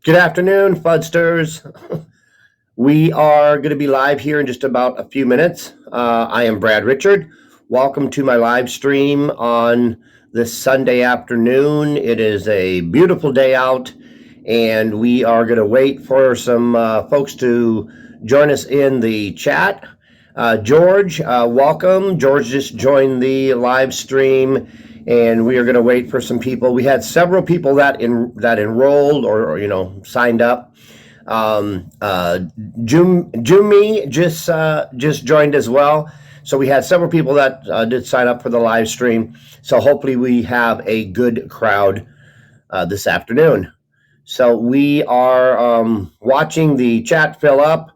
Good afternoon, Fudsters. We are going to be live here in just about a few minutes. I am Brad Richard. Welcome to my live stream on this Sunday afternoon. It is a beautiful day out, and we are going to wait for some folks to join us in the chat. George, welcome. George just joined the live stream, and we are going to wait for some people. We had several people that enrolled or signed up. Jumi just joined as well. So we had several people that did sign up for the live stream. So hopefully we have a good crowd this afternoon. So we are watching the chat fill up.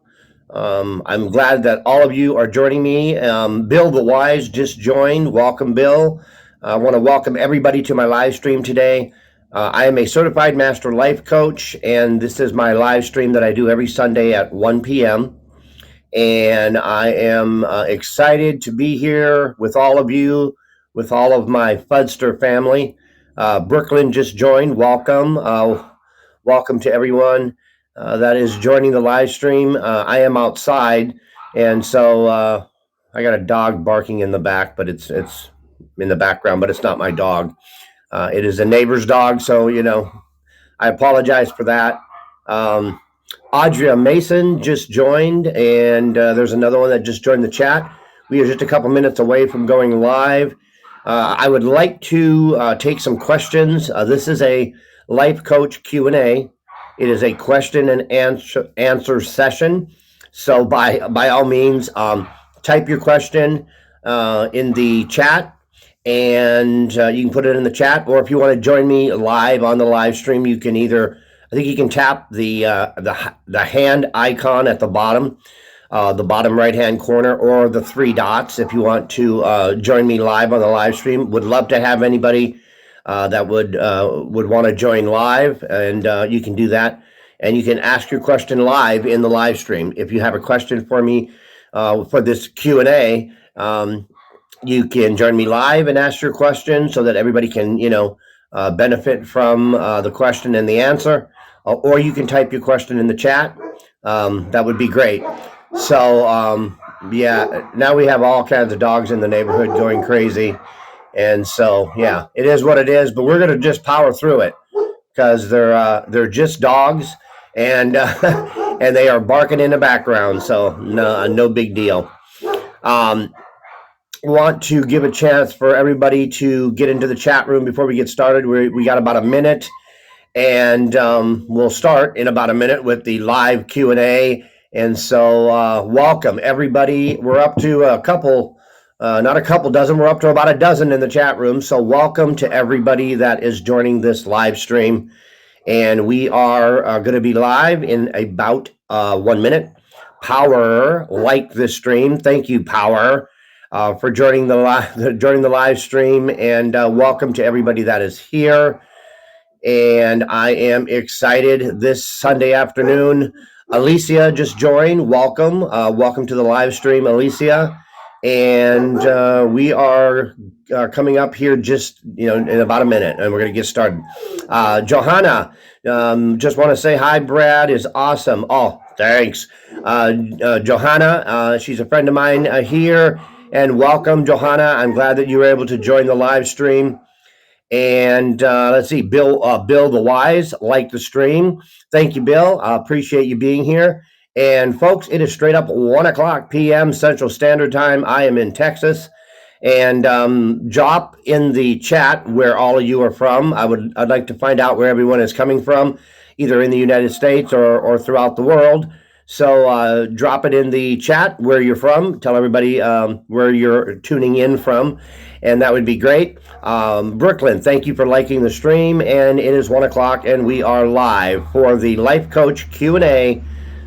I'm glad that all of you are joining me. Bill the Wise just joined. Welcome, Bill. I want to welcome everybody to my live stream today. I am a certified master life coach, and this is my live stream that I do every Sunday at 1 p.m. And I am excited to be here with all of you, with all of my Fudster family. Brooklyn just joined. Welcome. Welcome to everyone that is joining the live stream. I am outside, and so I got a dog barking in the back, but it's in the background, but it's not my dog. It is a neighbor's dog, so I apologize for that. Audria Mason just joined, and there's another one that just joined the chat. We are just a couple minutes away from going live. I would like to take some questions. This is a life coach Q&A. It is a question and answer session. So by all means, type your question in the chat, and you can put it in the chat. Or if you want to join me live on the live stream, you can I think you can tap the hand icon at the bottom right hand corner, or the three dots if you want to join me live on the live stream. Would love to have anybody that would want to join live, and you can do that. And you can ask your question live in the live stream. If you have a question for me for this Q&A, you can join me live and ask your question so that everybody can, benefit from the question and the answer. Or you can type your question in the chat. That would be great. So, yeah, now we have all kinds of dogs in the neighborhood going crazy. And so, yeah, it is what it is. But we're going to just power through it because they're just dogs, and and they are barking in the background. So no big deal. Want to give a chance for everybody to get into the chat room before we get started. We got about a minute, and we'll start in about a minute with the live Q&A. And so welcome everybody. We're up to a couple, not a couple dozen, we're up to about a dozen in the chat room. So welcome to everybody that is joining this live stream. And we are going to be live in about 1 minute. Power liked this stream. Thank you, Power, for joining the live stream, and welcome to everybody that is here. And I am excited this Sunday afternoon. Alicia just joined. Welcome, welcome to the live stream, Alicia. And we are coming up here just in about a minute, and we're going to get started. Johanna, just want to say hi. Brad is awesome. Oh, thanks, Johanna. She's a friend of mine here. And welcome, Johanna. I'm glad that you were able to join the live stream. And let's see, Bill the Wise liked the stream. Thank you, Bill. I appreciate you being here. And folks, it is straight up 1 o'clock p.m. Central Standard Time. I am in Texas. And drop in the chat where all of you are from. I'd like to find out where everyone is coming from, either in the United States or throughout the world. So drop it in the chat where you're from. Tell everybody where you're tuning in from, and that would be great. Brooklyn, thank you for liking the stream, and it is 1 o'clock, and we are live for the Life Coach Q&A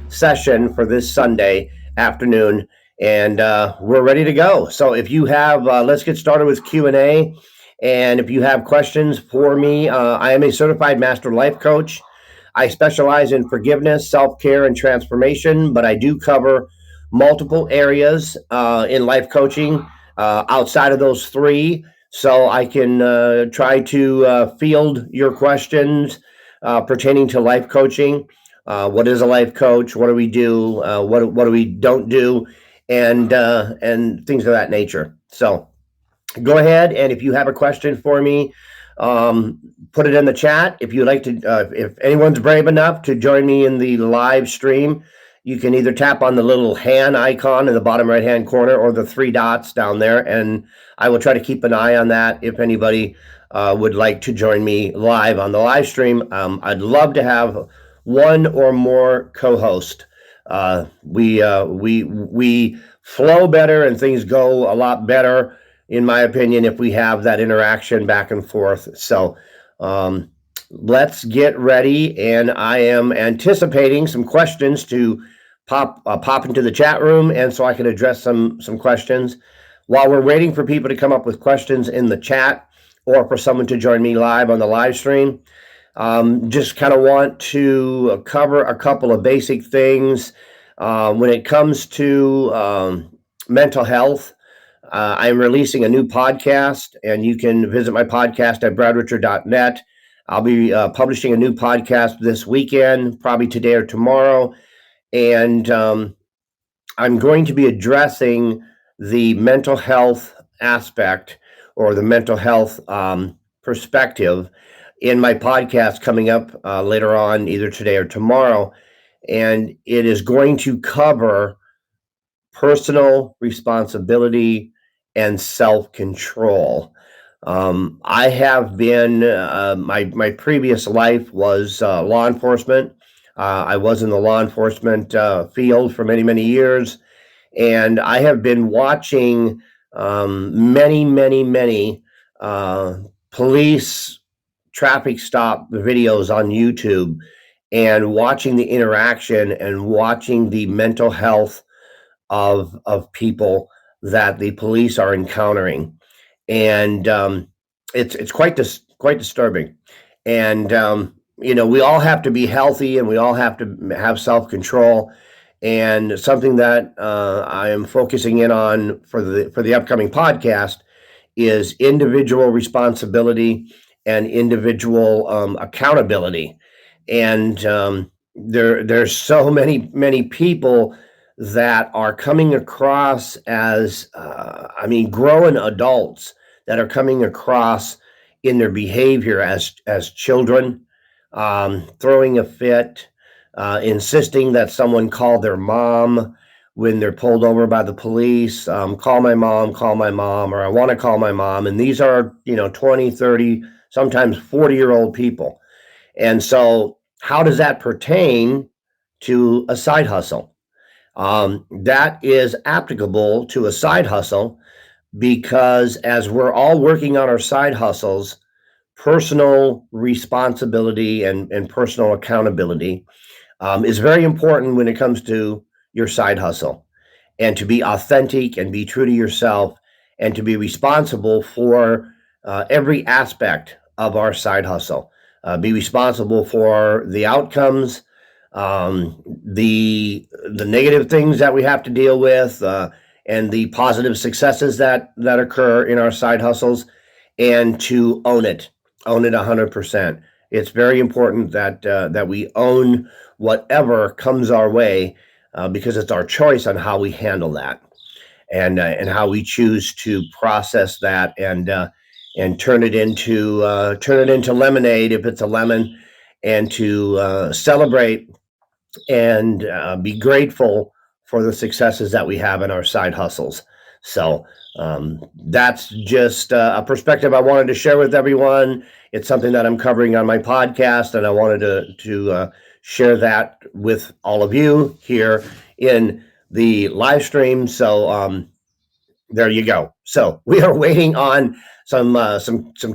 session for this Sunday afternoon, and we're ready to go. So if you have, let's get started with Q&A, and if you have questions for me, I am a certified master life coach. I specialize in forgiveness, self-care, and transformation, but I do cover multiple areas in life coaching outside of those three. So I can try to field your questions pertaining to life coaching. What is a life coach? What do we do? What do we don't do? And things of that nature. So go ahead, and if you have a question for me, put it in the chat. If you'd like to, if anyone's brave enough to join me in the live stream, you can either tap on the little hand icon in the bottom right hand corner or the three dots down there, and I will try to keep an eye on that if anybody would like to join me live on the live stream. I'd love to have one or more co-host. We flow better and things go a lot better, in my opinion, if we have that interaction back and forth. So let's get ready, and I am anticipating some questions to pop into the chat room, and so I can address some questions. While we're waiting for people to come up with questions in the chat or for someone to join me live on the live stream, just kind of want to cover a couple of basic things when it comes to mental health. I'm releasing a new podcast, and you can visit my podcast at bradrichard.net. I'll be publishing a new podcast this weekend, probably today or tomorrow. And I'm going to be addressing the mental health aspect or the mental health perspective in my podcast coming up later on, either today or tomorrow. And it is going to cover personal responsibility and self-control. I have been, my previous life was law enforcement. I was in the law enforcement field for many, many years, and I have been watching many police traffic stop videos on YouTube, and watching the interaction and watching the mental health of people that the police are encountering, and it's quite disturbing. And we all have to be healthy, and we all have to have self-control. And something that I am focusing in on for the upcoming podcast is individual responsibility and individual accountability. And there's so many people that are coming across as growing adults that are coming across in their behavior as children, throwing a fit, insisting that someone call their mom when they're pulled over by the police. Call my mom, or I want to call my mom. And these are 20, 30, sometimes 40-year-old people. And so how does that pertain to a side hustle? That is applicable to a side hustle, because as we're all working on our side hustles, personal responsibility and personal accountability is very important when it comes to your side hustle, and to be authentic and be true to yourself, and to be responsible for every aspect of our side hustle. Be responsible for the outcomes, the negative things that we have to deal with, and the positive successes that occur in our side hustles, and to own it 100%. It's very important that we own whatever comes our way, because it's our choice on how we handle that, and how we choose to process that, and turn it into lemonade if it's a lemon, and to celebrate and be grateful for the successes that we have in our side hustles. So that's just a perspective I wanted to share with everyone. It's something that I'm covering on my podcast, and I wanted to share that with all of you here in the live stream. So there you go. So we are waiting on some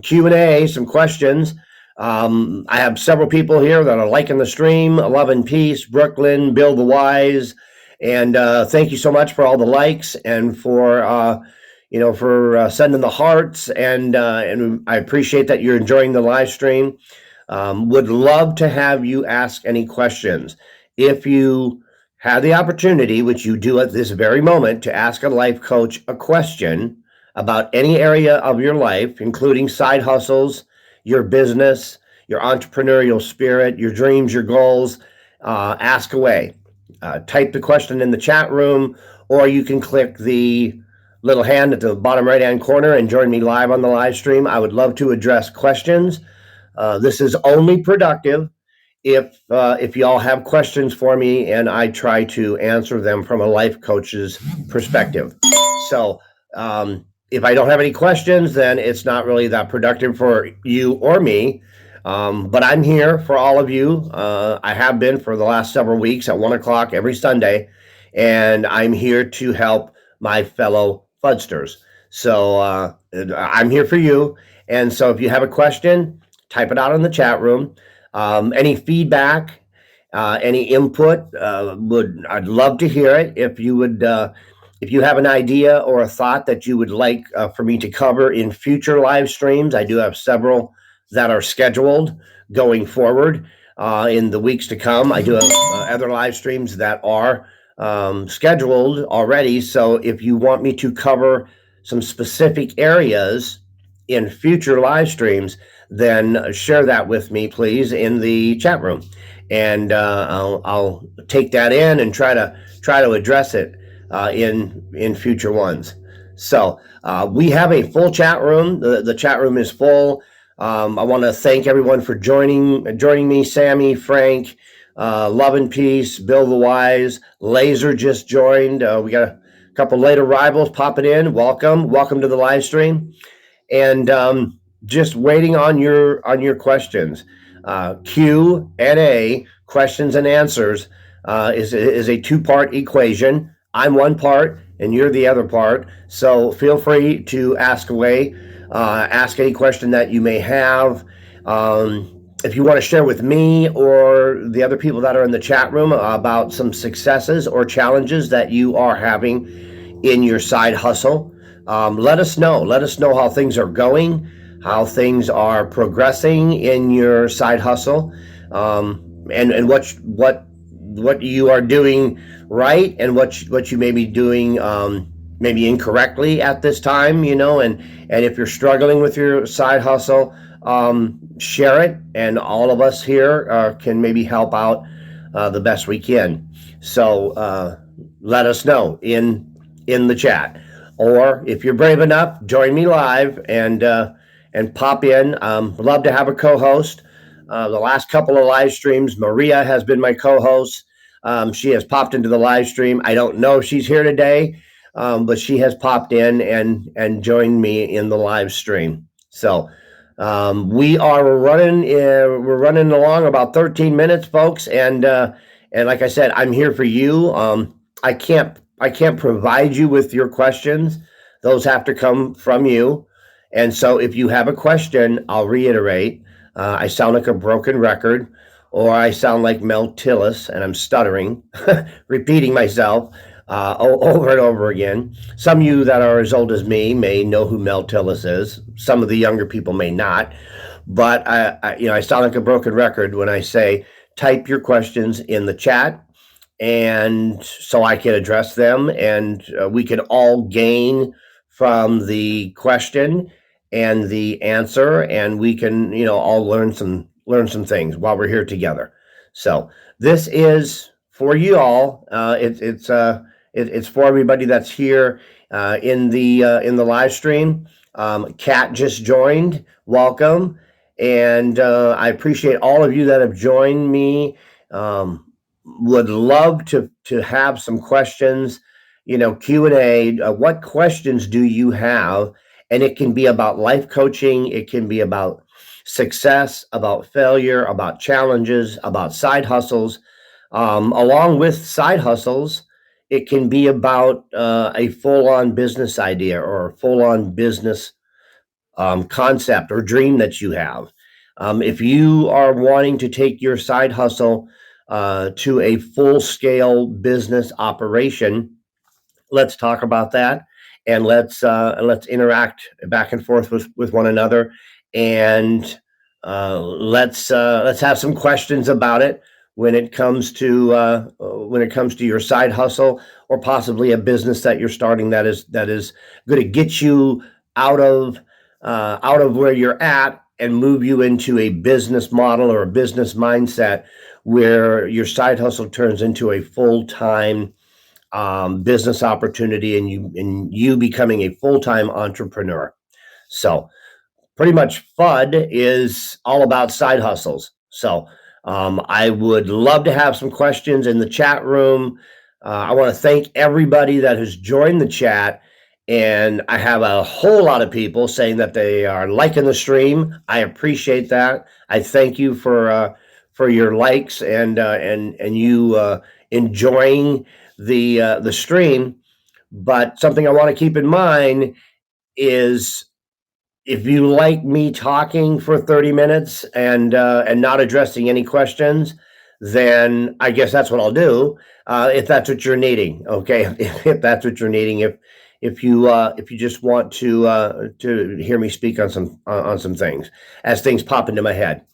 Q&A, some questions. I have several people here that are liking the stream. Love and Peace, Brooklyn, Bill the Wise, and thank you so much for all the likes, and for sending the hearts, and I appreciate that you're enjoying the live stream. Would love to have you ask any questions. If you have the opportunity, which you do at this very moment, to ask a life coach a question about any area of your life, including side hustles, your business, your entrepreneurial spirit, your dreams, your goals, ask away. Type the question in the chat room, or you can click the little hand at the bottom right-hand corner and join me live on the live stream. I would love to address questions. This is only productive if y'all have questions for me, and I try to answer them from a life coach's perspective. So if I don't have any questions, then it's not really that productive for you or me. But I'm here for all of you. I have been for the last several weeks at 1 o'clock every Sunday, and I'm here to help my fellow Fudsters. So I'm here for you. And so if you have a question, type it out in the chat room. Any feedback, any input, I'd love to hear it. If you have an idea or a thought that you would like for me to cover in future live streams, I do have several that are scheduled going forward in the weeks to come. I do have other live streams that are scheduled already. So if you want me to cover some specific areas in future live streams, then share that with me, please, in the chat room, and I'll take that in and try to address it in future ones. So we have a full chat room. The chat room is full. I want to thank everyone for joining me. Sammy, Frank, Love and Peace, Bill the Wise, Laser just joined. We got a couple late arrivals popping in. Welcome to the live stream, and just waiting on your questions. Q&A, questions and answers, is a two-part equation. I'm one part and you're the other part. So feel free to ask away. Ask any question that you may have. If you want to share with me or the other people that are in the chat room about some successes or challenges that you are having in your side hustle, let us know. Let us know how things are going, how things are progressing in your side hustle, and what you are doing right and what you may be doing maybe incorrectly at this time, and if you're struggling with your side hustle, share it, and all of us here can maybe help out the best we can. So let us know in the chat, or if you're brave enough, join me live and pop in. Love to have a co-host. The last couple of live streams, Maria has been my co-host. She has popped into the live stream. I don't know if she's here today, but she has popped in and joined me in the live stream. So we're running along about 13 minutes, folks, and like I said, I'm here for you. I can't provide you with your questions. Those have to come from you. And so if you have a question, I'll reiterate. I sound like a broken record, or I sound like Mel Tillis, and I'm stuttering, repeating myself over and over again. Some of you that are as old as me may know who Mel Tillis is. Some of the younger people may not. But I sound like a broken record when I say type your questions in the chat, and so I can address them, and we can all gain from the question and the answer, and we can all learn some things while we're here together. So this is for you all. It's for everybody that's here in the live stream. Kat just joined. Welcome, and I appreciate all of you that have joined me. Would love to have some questions, Q&A. What questions do you have? And it can be about life coaching. It can be about success, about failure, about challenges, about side hustles. Along with side hustles, it can be about a full-on business idea or a full-on business concept or dream that you have. If you are wanting to take your side hustle to a full-scale business operation, let's talk about that, and let's interact back and forth with one another, and let's have some questions about it when it comes to your side hustle, or possibly a business that you're starting that is going to get you out of where you're at and move you into a business model or a business mindset where your side hustle turns into a full-time business opportunity, and you becoming a full-time entrepreneur. So pretty much FUD is all about side hustles. So I would love to have some questions in the chat room. I want to thank everybody that has joined the chat. And I have a whole lot of people saying that they are liking the stream. I appreciate that. I thank you for your likes and you enjoying the stream. But something I want to keep in mind is, if you like me talking for 30 minutes and not addressing any questions, then I guess that's what I'll do. If that's what you're needing, okay. If that's what you're needing, if you just want to hear me speak on some things as things pop into my head.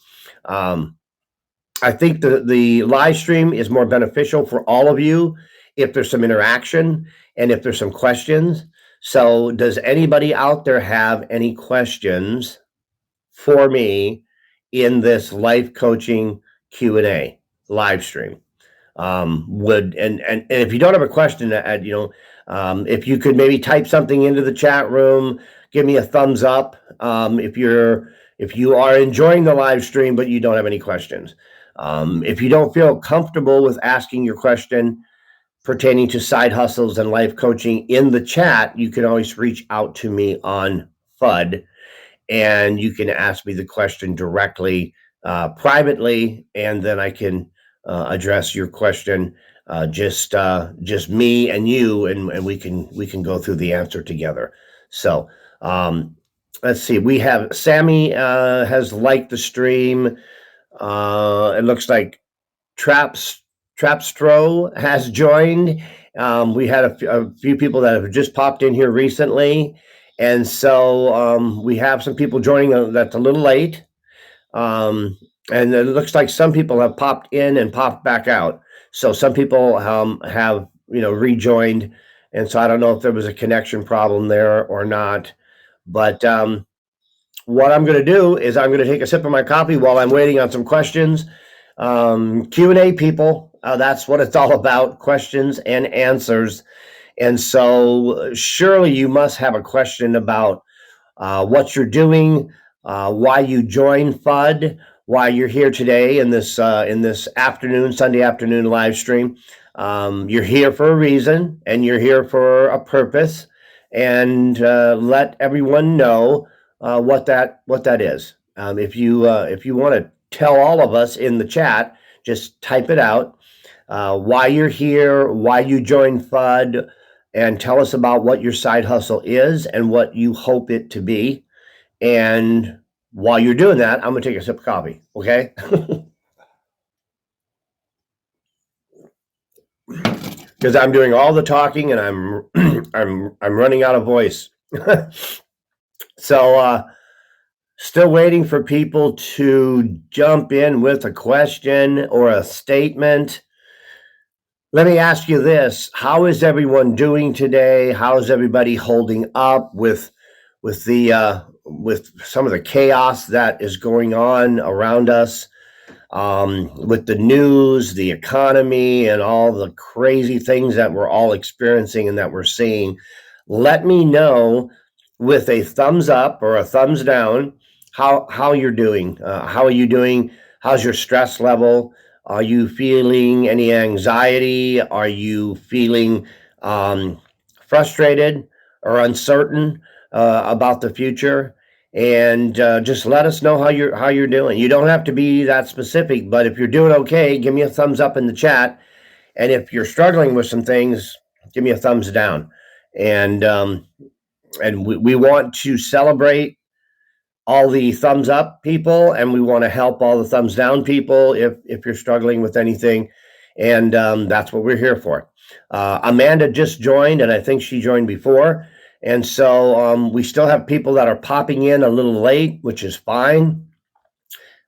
I think the live stream is more beneficial for all of you if there's some interaction and if there's some questions. So does anybody out there have any questions for me in this life coaching Q&A live stream? And if you don't have a question, if you could maybe type something into the chat room, give me a thumbs up. If you are enjoying the live stream but you don't have any questions. If you don't feel comfortable with asking your question pertaining to side hustles and life coaching in the chat, you can always reach out to me on FUD, and you can ask me the question directly, privately, and then I can address your question, just me and you, and we can go through the answer together. So let's see. We have Sammy has liked the stream. It looks like Trapstro has joined. We had a few people that have just popped in here recently, and so we have some people joining that's a little late. And it looks like some people have popped in and popped back out. So some people have rejoined, and so I don't know if there was a connection problem there or not. But what I'm going to do is I'm going to take a sip of my coffee while I'm waiting on some questions. Q&A, people, that's what it's all about, questions and answers. And so surely you must have a question about what you're doing, why you joined FUD, why you're here today in this Sunday afternoon live stream. You're here for a reason, and you're here for a purpose, and let everyone know what that is. If you want to tell all of us in the chat, just type it out, why you're here, why you joined FUD, and tell us about what your side hustle is and what you hope it to be. And while you're doing that, I'm going to take a sip of coffee, okay? Because I'm doing all the talking and I'm running out of voice. So still waiting for people to jump in with a question or a statement. Let me ask you this: how is everyone doing today? How is everybody holding up with some of the chaos that is going on around us, with the news, the economy, and all the crazy things that we're all experiencing and that we're seeing? Let me know with a thumbs up or a thumbs down how you're doing. How are you doing? How's your stress level? Are you feeling any anxiety? Are you feeling frustrated or uncertain about the future? And just let us know how you're doing. You don't have to be that specific, but if you're doing okay, give me a thumbs up in the chat. And if you're struggling with some things, give me a thumbs down. And we want to celebrate all the thumbs up people, and we want to help all the thumbs down people if you're struggling with anything. And that's what we're here for. Amanda just joined, and I think she joined before. And so we still have people that are popping in a little late, which is fine.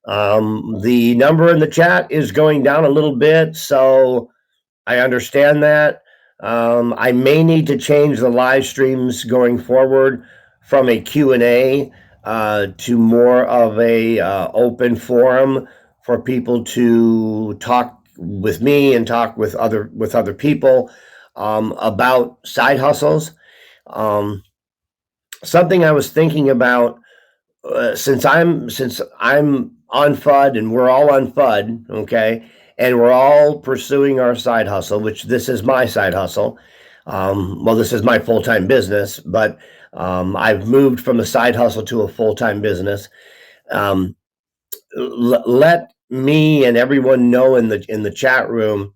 The number in the chat is going down a little bit, so I understand that. I may need to change the live streams going forward from a Q&A to more of a open forum for people to talk with me and talk with other people about side hustles. Um, Something I was thinking about, since I'm on FUD and we're all on FUD, okay, and we're all pursuing our side hustle, which this is my side hustle. Well, this is my full time business, but I've moved from a side hustle to a full time business. Um, Let me and everyone know in the chat room,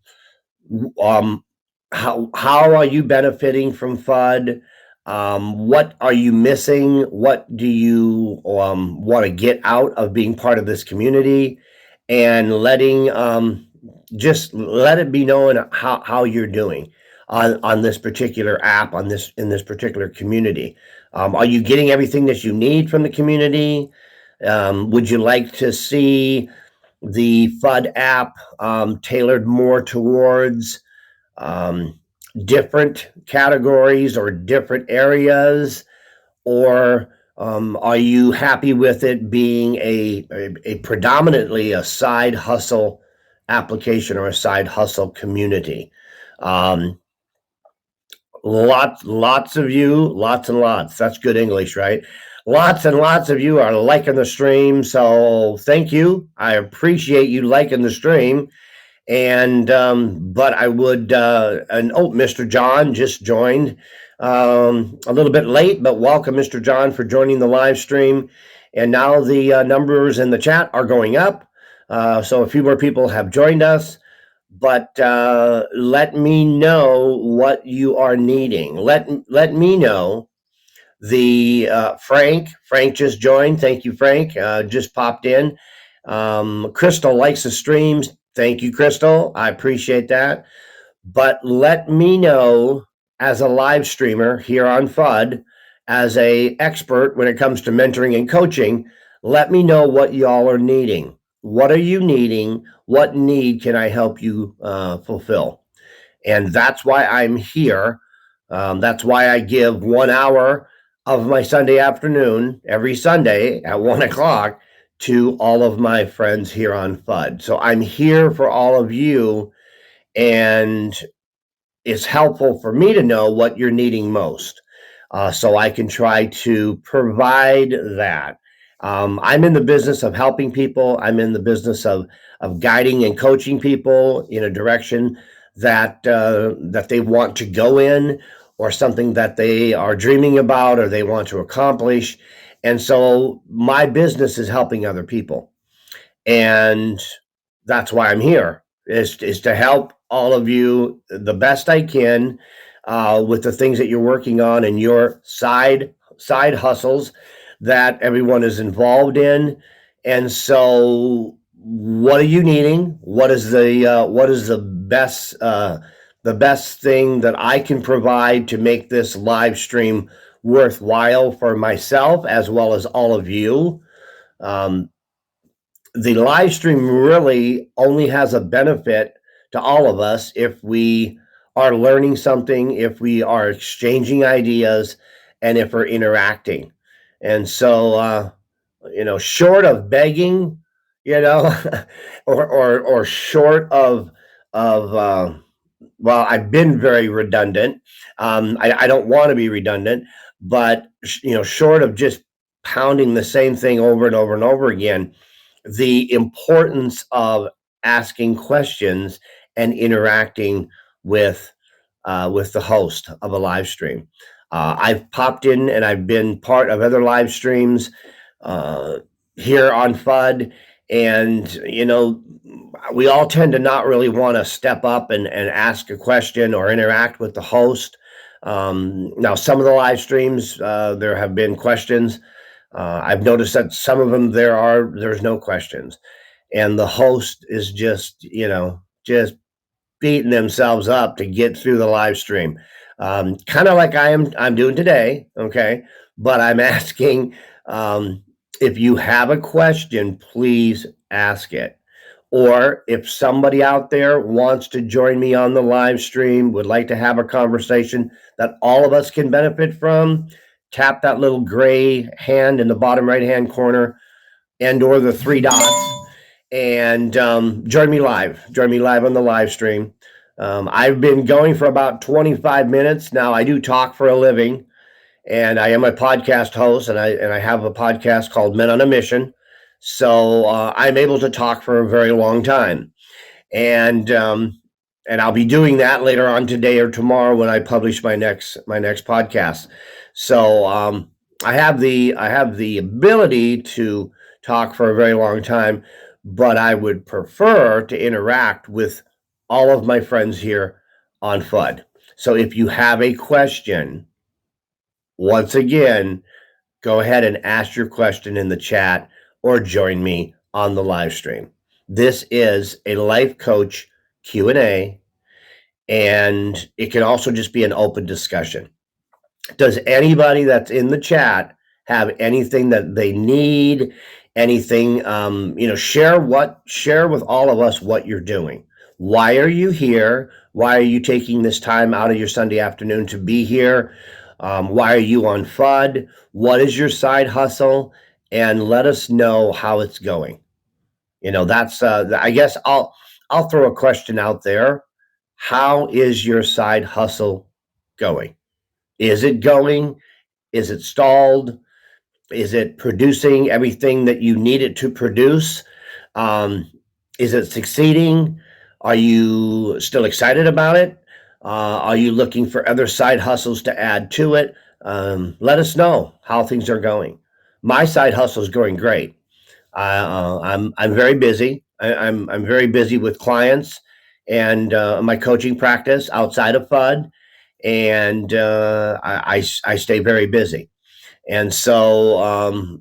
um, how are you benefiting from FUD? What are you missing? What do you want to get out of being part of this community? And letting just let it be known how you're doing on this particular app, on this in this particular community. Are you getting everything that you need from the community? Would you like to see the FUD app tailored more towards um, different categories or different areas? Or are you happy with it being a predominantly a side hustle application or a side hustle community? Um, lots of you, lots and lots. That's good English, right? Lots and lots of you are liking the stream. So thank you. I appreciate you liking the stream. And but I would and oh, Mr. John just joined a little bit late, but welcome, Mr. John, for joining the live stream. And now the numbers in the chat are going up, so a few more people have joined us. But let me know what you are needing. Let me know. The Frank just joined. Thank you, Frank. Just popped in. Crystal likes the streams. Thank you, Crystal. I appreciate that. But let me know, as a live streamer here on FUD, as a expert when it comes to mentoring and coaching, let me know what y'all are needing. What are you needing? What need can I help you fulfill? And that's why I'm here. That's why I give 1 hour of my Sunday afternoon every Sunday at 1 o'clock to all of my friends here on FUD. So I'm here for all of you, and it's helpful for me to know what you're needing most, so I can try to provide that. I'm in the business of helping people. I'm in the business of guiding and coaching people in a direction that that they want to go in, or something that they are dreaming about or they want to accomplish. And so my business is helping other people, and that's why I'm here, is to help all of you the best I can with the things that you're working on and your side hustles that everyone is involved in. And so, what are you needing? What is the best thing that I can provide to make this live stream worthwhile for myself as well as all of you? Um, the live stream really only has a benefit to all of us if we are learning something, if we are exchanging ideas, and if we're interacting. And so, short of begging, you know, or short of well, I've been very redundant. I don't want to be redundant, but short of just pounding the same thing over and over and over again, the importance of asking questions and interacting with the host of a live stream. I've popped in and I've been part of other live streams uh, here on FUD, and we all tend to not really want to step up and ask a question or interact with the host. Now, some of the live streams, there have been questions. I've noticed that some of them there's no questions, and the host is just beating themselves up to get through the live stream, kind of like I'm doing today. Okay, but I'm asking, if you have a question, please ask it. Or if somebody out there wants to join me on the live stream, would like to have a conversation that all of us can benefit from, tap that little gray hand in the bottom right-hand corner and or the three dots and join me live. Join me live on the live stream. I've been going for about 25 minutes now. I do talk for a living, and I am a podcast host, and I have a podcast called Men on a Mission. So I'm able to talk for a very long time, and I'll be doing that later on today or tomorrow when I publish my next podcast. So I have the ability to talk for a very long time, but I would prefer to interact with all of my friends here on FUD. So if you have a question, once again, go ahead and ask your question in the chat or join me on the live stream. This is a life coach Q&A, and it can also just be an open discussion. Does anybody that's in the chat have anything that they need, anything, share with all of us what you're doing. Why are you here? Why are you taking this time out of your Sunday afternoon to be here? Why are you on FUD? What is your side hustle? And let us know how it's going. That's I guess I'll throw a question out there. How is your side hustle going? Is it going? Is it stalled? Is it producing everything that you need it to produce? Is it succeeding? Are you still excited about it? Are you looking for other side hustles to add to it? Let us know how things are going. My side hustle is going great. I'm very busy. I'm very busy with clients and my coaching practice outside of FUD, and I stay very busy. And so,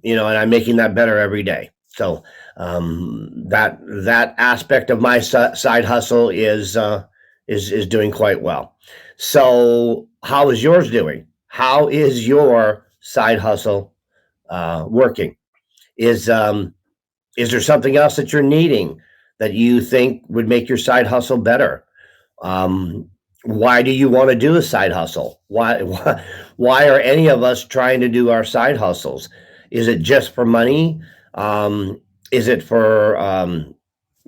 and I'm making that better every day. So that aspect of my side hustle is doing quite well. So how is yours doing? How is your side hustle working? Is there something else that you're needing that you think would make your side hustle better? Why do you want to do a side hustle? Why are any of us trying to do our side hustles? Is it just for money? Is it for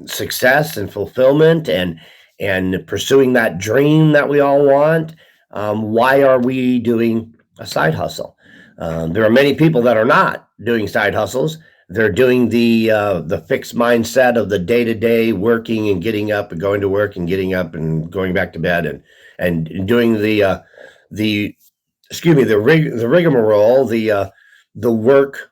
success and fulfillment and pursuing that dream that we all want? Why are we doing a side hustle? There are many people that are not doing side hustles. They're doing the fixed mindset of the day-to-day working and getting up and going to work and getting up and going back to bed and doing the rigmarole, the work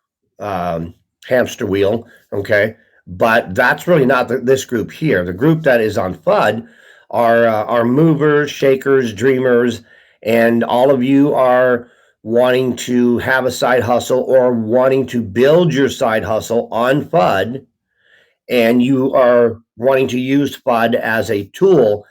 hamster wheel. Okay, but that's really not this group here. The group that is on FUD are movers, shakers, dreamers, and all of you are wanting to have a side hustle or wanting to build your side hustle on FUD, and you are wanting to use FUD as a tool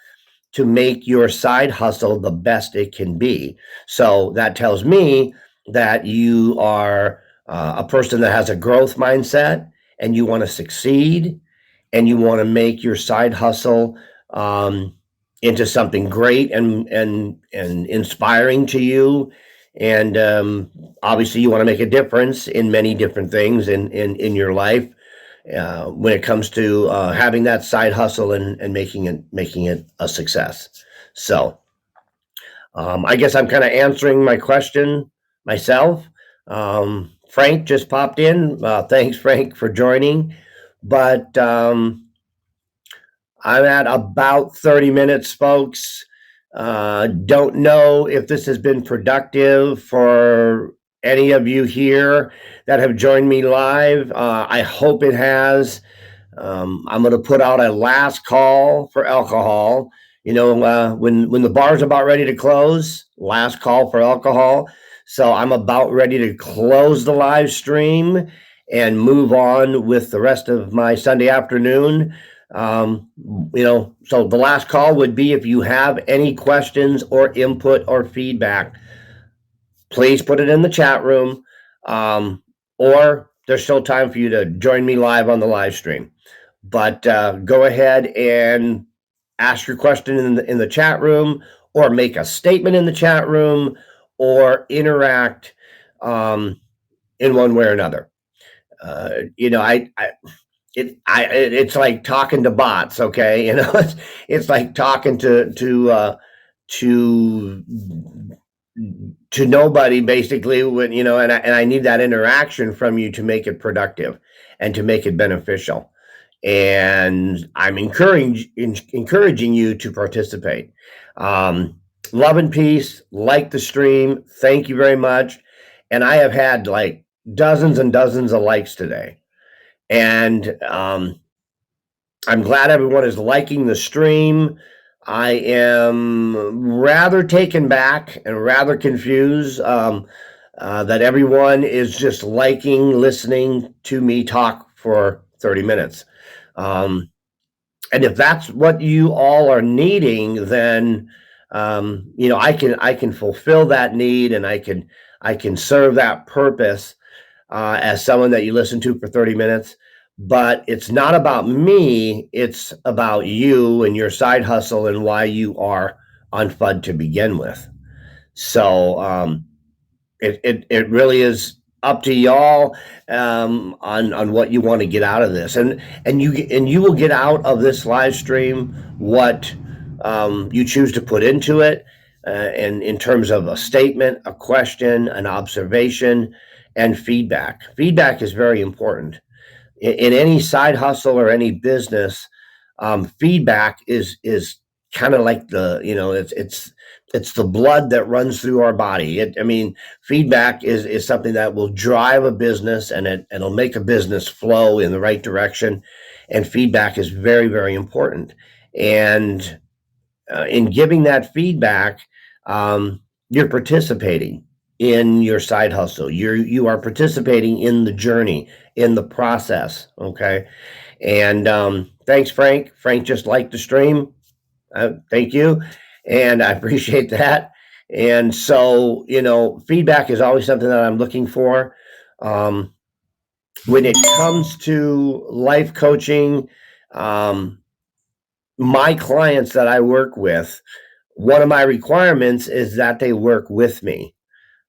to make your side hustle the best it can be. So that tells me that you are a person that has a growth mindset and you want to succeed and you want to make your side hustle into something great and inspiring to you. And obviously, you want to make a difference in many different things in your life when it comes to having that side hustle and making it a success. So I guess I'm kind of answering my question myself. Frank just popped in. Thanks, Frank, for joining. But I'm at about 30 minutes, folks. Don't know if this has been productive for any of you here that have joined me live. I hope it has. I'm going to put out a last call for alcohol. When the bar's about ready to close, last call for alcohol. So I'm about ready to close the live stream and move on with the rest of my Sunday afternoon. So the last call would be if you have any questions or input or feedback, please put it in the chat room, or there's still time for you to join me live on the live stream. But go ahead and ask your question in the chat room, or make a statement in the chat room, or interact in one way or another. You know, it's like talking to bots. Okay, you know, it's like talking to to nobody basically. When you know, and I need that interaction from you to make it productive and to make it beneficial. And I'm encouraging you to participate. Um, Love and peace. Like the stream. Thank you very much. And I have had like dozens and dozens of likes today. And I'm glad everyone is liking the stream. I am rather taken back and rather confused that everyone is just liking listening to me talk for 30 minutes. And if that's what you all are needing, then you know, I can fulfill that need, and I can serve that purpose as someone that you listen to for 30 minutes. But it's not about me, it's about you and your side hustle and why you are on FUD to begin with. So it really is up to y'all on what you want to get out of this, and you will get out of this live stream what you choose to put into it, and in terms of a statement, a question, an observation, and feedback. Feedback is very important in any side hustle or any business. Feedback is kind of like the, you know, it's the blood that runs through our body. I mean, feedback is something that will drive a business, and it'll make a business flow in the right direction. And feedback is very, very important. And in giving that feedback, you're participating in your side hustle. You are participating in the journey, in the process. Okay. And thanks, Frank. Frank just liked the stream. Thank you. And I appreciate that. And so, you know, feedback is always something that I'm looking for. When it comes to life coaching, my clients that I work with, one of my requirements is that they work with me.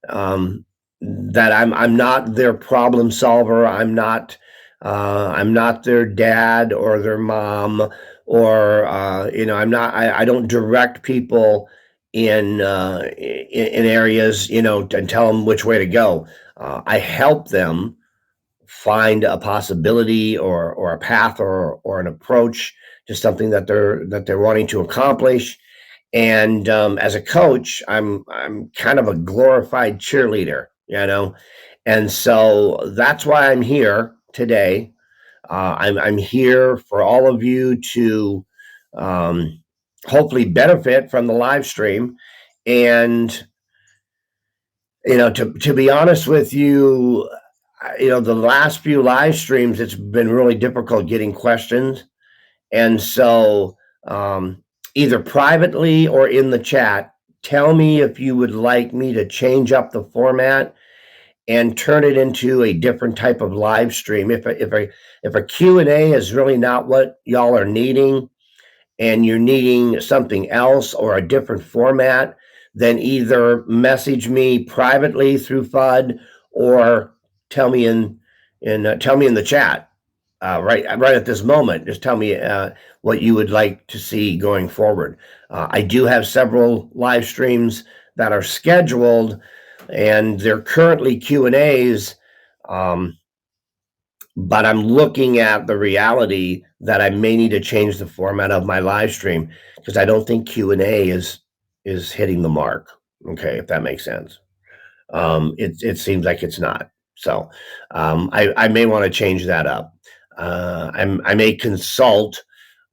That I'm not their problem solver. I'm not their dad or their mom, or you know, I don't direct people in areas, you know, and tell them which way to go. I help them find a possibility or a path or an approach to something that they're wanting to accomplish. And as a coach, I'm kind of a glorified cheerleader, you know, and so that's why I'm here today. I'm here for all of you to hopefully benefit from the live stream. And you know, to be honest with you, you know, the last few live streams, it's been really difficult getting questions. And so either privately or in the chat, tell me if you would like me to change up the format and turn it into a different type of live stream. If a Q&A is really not what y'all are needing, and you're needing something else or a different format, then either message me privately through FUD, or tell me in the chat right at this moment. Just tell me what you would like to see going forward. I do have several live streams that are scheduled, and they're currently Q&As, but I'm looking at the reality that I may need to change the format of my live stream, because I don't think Q&A is hitting the mark. Okay, if that makes sense. It seems like it's not. So I may want to change that up. I may consult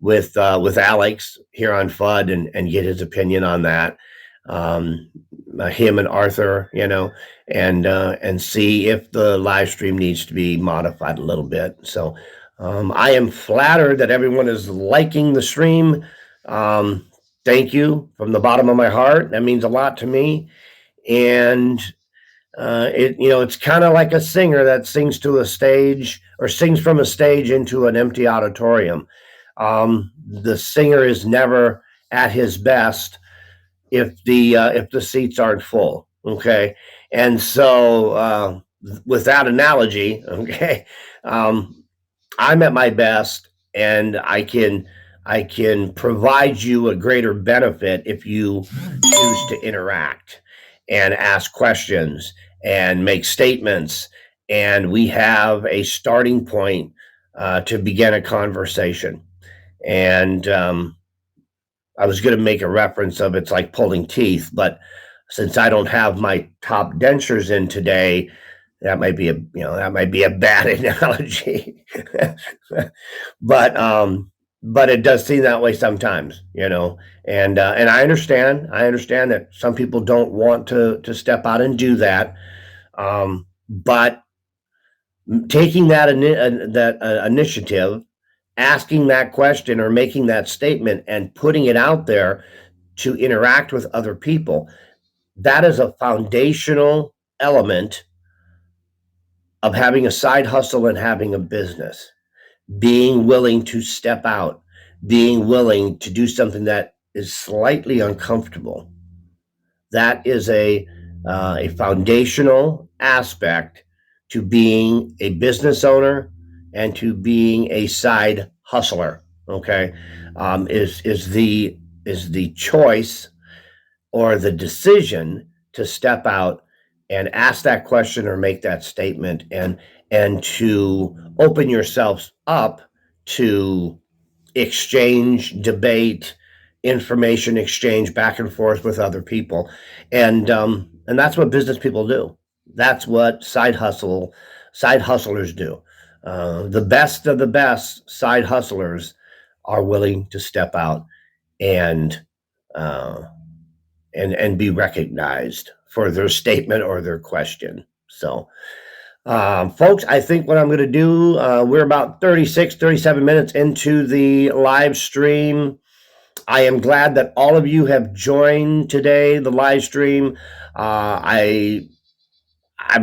with Alex here on FUD and get his opinion on that. Him and Arthur, you know, and see if the live stream needs to be modified a little bit. So I am flattered that everyone is liking the stream. Thank you from the bottom of my heart. That means a lot to me. And you know, it's kind of like a singer that sings to a stage, or sings from a stage into an empty auditorium. The singer is never at his best if the seats aren't full. Okay. And so, with that analogy, okay, I'm at my best, and I can provide you a greater benefit if you choose to interact and ask questions and make statements, and we have a starting point to begin a conversation. And I was going to make a reference of it's like pulling teeth, but since I don't have my top dentures in today, that might be a bad analogy. but but it does seem that way sometimes, and I understand that some people don't want to step out and do that. But taking that initiative, asking that question or making that statement and putting it out there to interact with other people, that is a foundational element of having a side hustle and having a business. Being willing to step out, being willing to do something that is slightly uncomfortable. That is a foundational aspect to being a business owner and to being a side hustler. Okay, is the choice or the decision to step out and ask that question or make that statement, and to open yourselves up to exchange, debate, information exchange back and forth with other people, and that's what business people do. That's what side hustlers do. The best of the best side hustlers are willing to step out and uh, and be recognized for their statement or their question. So, folks, I think what I'm going to do, we're about 36, 37 minutes into the live stream. I am glad that all of you have joined today, the live stream. I'm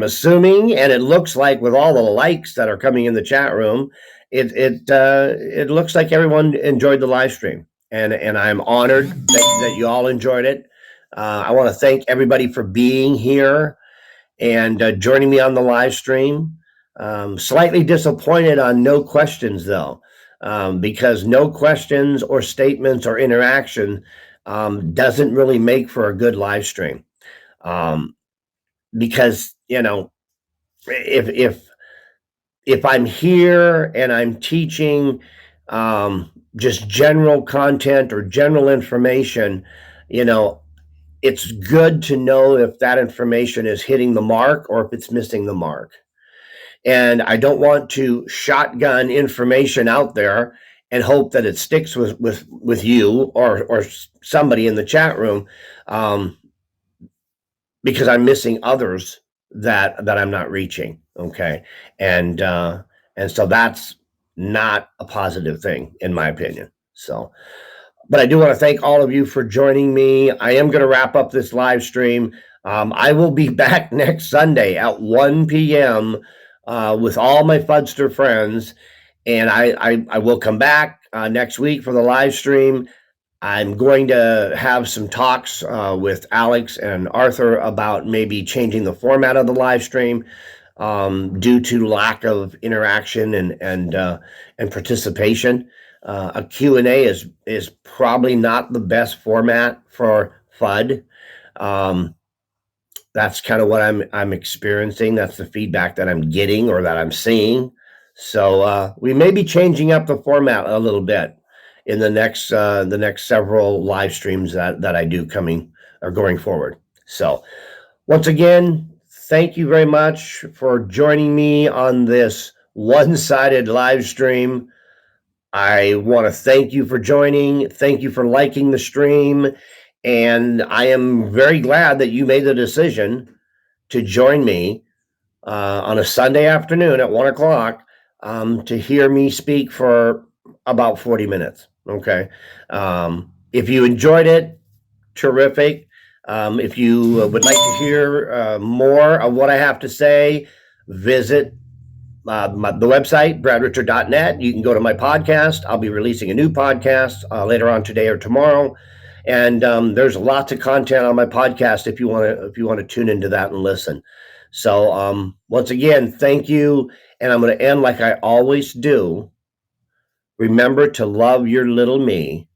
assuming, and it looks like with all the likes that are coming in the chat room, it looks like everyone enjoyed the live stream, and I'm honored that you all enjoyed it. I want to thank everybody for being here and joining me on the live stream. Slightly disappointed on no questions though, because no questions or statements or interaction doesn't really make for a good live stream. Because if I'm here and I'm teaching just general content or general information, you know, it's good to know if that information is hitting the mark or if it's missing the mark. And I don't want to shotgun information out there and hope that it sticks with you or somebody in the chat room, um, because I'm missing others that I'm not reaching. Okay, and and so that's not a positive thing in my opinion. So, but I do want to thank all of you for joining me. I am going to wrap up this live stream. I will be back next Sunday at 1 p.m. With all my Fudster friends, and I will come back next week for the live stream. I'm going to have some talks with Alex and Arthur about maybe changing the format of the live stream, due to lack of interaction and participation. A Q&A is probably not the best format for FUD. That's kind of what I'm experiencing. That's the feedback that I'm getting or that I'm seeing. So we may be changing up the format a little bit in the next several live streams that I do coming or going forward. So once again, thank you very much for joining me on this one-sided live stream. I want to thank you for joining. Thank you for liking the stream. And I am very glad that you made the decision to join me on a Sunday afternoon at 1 o'clock to hear me speak for about 40 minutes. Okay. If you enjoyed it, terrific. If you would like to hear more of what I have to say, visit the website, bradrichard.net. You can go to my podcast. I'll be releasing a new podcast later on today or tomorrow. And there's lots of content on my podcast if you want to tune into that and listen. So once again, thank you. And I'm going to end like I always do. Remember to love your little me,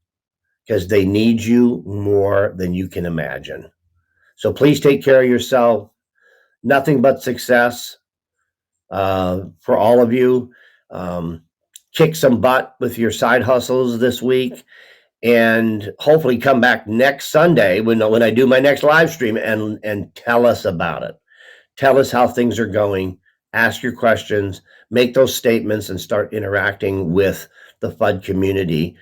because they need you more than you can imagine. So please take care of yourself. Nothing but success for all of you. Kick some butt with your side hustles this week, and hopefully come back next Sunday when I do my next live stream and tell us about it. Tell us how things are going. Ask your questions, make those statements, and start interacting with the FUD community,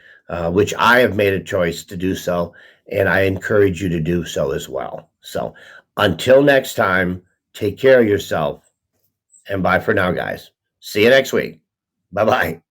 which I have made a choice to do so, and I encourage you to do so as well. So until next time, take care of yourself, and bye for now, guys. See you next week. Bye-bye.